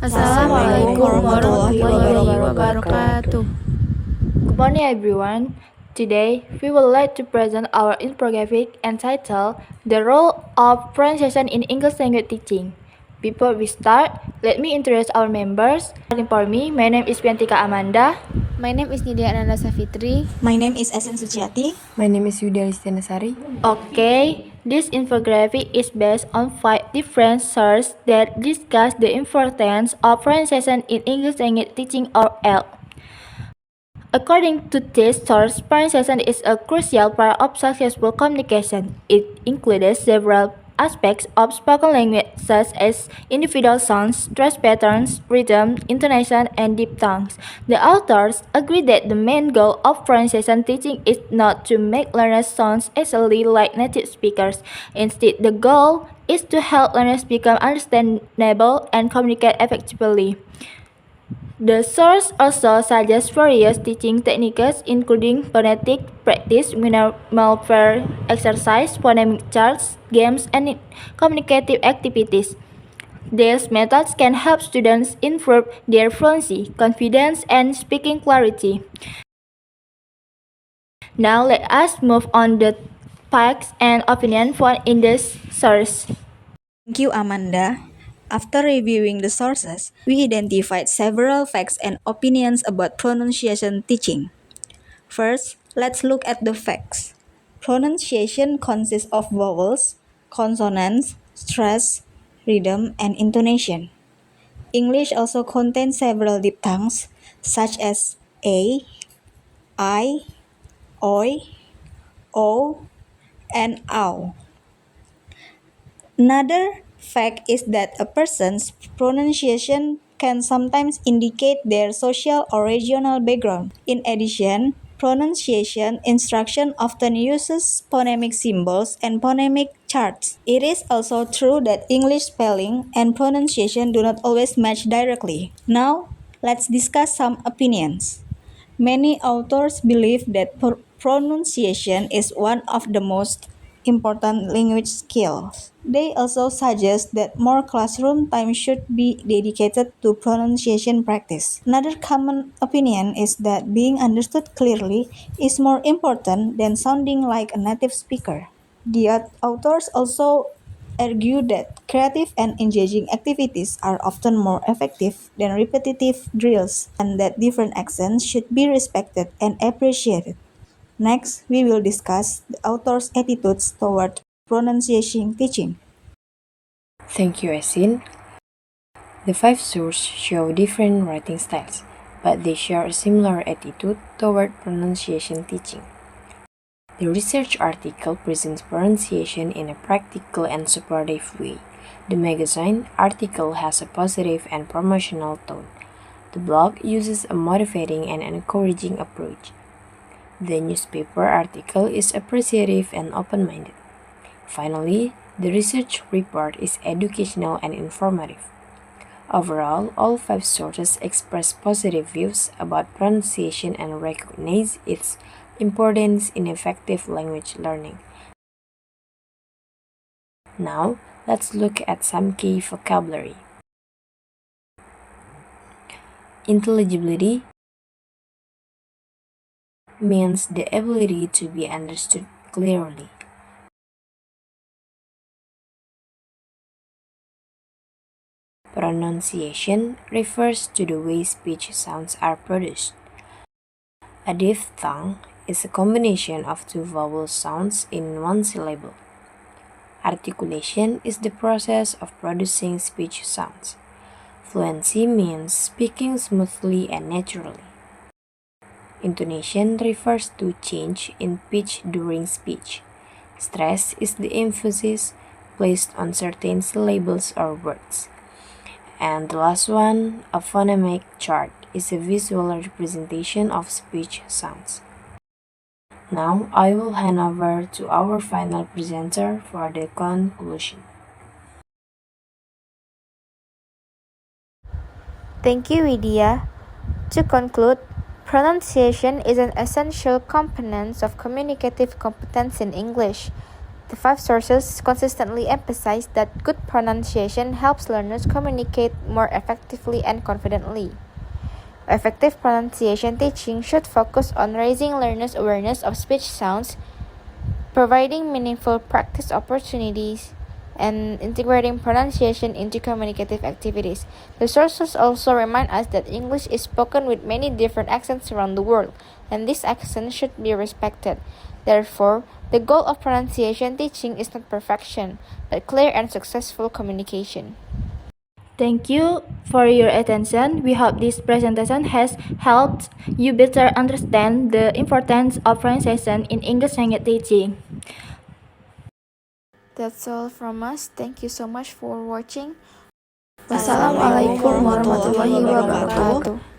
Assalamualaikum warahmatullahi wabarakatuh. Good morning, everyone. Today, we would like to present our infographic entitled The Role of Pronunciation in English Language Teaching. Before we start, let me introduce our members. Starting for me, my name is Piantika Amanda. My name is Nidia Ananda Savitri. My name is Esen Suciati. My name is Yudia Listianasari. Okay, this infographic is based on 5 different sources that discuss the importance of pronunciation in English language teaching or ELT. According to this source, pronunciation is a crucial part of successful communication. It includes several aspects of spoken language such as individual sounds, stress patterns, rhythm, intonation, and diphthongs. The authors agree that the main goal of pronunciation teaching is not to make learners sound exactly like native speakers. Instead, the goal is to help learners become understandable and communicate effectively. The source also suggests various teaching techniques including phonetic practice, minimal exercise, phonemic charts, games, and communicative activities. These methods can help students improve their fluency, confidence, and speaking clarity. Now let us move on to the facts and opinion found in this source. Thank you, Amanda. After reviewing the sources, we identified several facts and opinions about pronunciation teaching. First, let's look at the facts. Pronunciation consists of vowels, consonants, stress, rhythm, and intonation. English also contains several diphthongs such as a, I, oi, o, and ow. Another fact is that a person's pronunciation can sometimes indicate their social or regional background. In addition, pronunciation instruction often uses phonemic symbols and phonemic charts. It is also true that English spelling and pronunciation do not always match directly. Now, let's discuss some opinions. Many authors believe that pronunciation is one of the most important language skills. They also suggest that more classroom time should be dedicated to pronunciation practice. Another common opinion is that being understood clearly is more important than sounding like a native speaker. The authors also argue that creative and engaging activities are often more effective than repetitive drills, and that different accents should be respected and appreciated. Next, we will discuss the author's attitudes toward pronunciation teaching. Thank you, Esin. The 5 sources show different writing styles, but they share a similar attitude toward pronunciation teaching. The research article presents pronunciation in a practical and supportive way. The magazine article has a positive and promotional tone. The blog uses a motivating and encouraging approach. The newspaper article is appreciative and open-minded. Finally, the research report is educational and informative. Overall, all 5 sources express positive views about pronunciation and recognize its importance in effective language learning. Now, let's look at some key vocabulary. Intelligibility means the ability to be understood clearly. Pronunciation refers to the way speech sounds are produced. A diphthong is a combination of 2 vowel sounds in one syllable. Articulation is the process of producing speech sounds. Fluency means speaking smoothly and naturally. Intonation refers to change in pitch during speech. Stress is the emphasis placed on certain syllables or words. And the last one, a phonemic chart, is a visual representation of speech sounds. Now, I will hand over to our final presenter for the conclusion. Thank you, Widya. To conclude, pronunciation is an essential component of communicative competence in English. The five sources consistently emphasize that good pronunciation helps learners communicate more effectively and confidently. Effective pronunciation teaching should focus on raising learners' awareness of speech sounds, providing meaningful practice opportunities, and integrating pronunciation into communicative activities. The sources also remind us that English is spoken with many different accents around the world, and these accents should be respected. Therefore, the goal of pronunciation teaching is not perfection, but clear and successful communication. Thank you for your attention. We hope this presentation has helped you better understand the importance of pronunciation in English language teaching. That's all from us. Thank you so much for watching. Wassalamualaikum warahmatullahi wabarakatuh.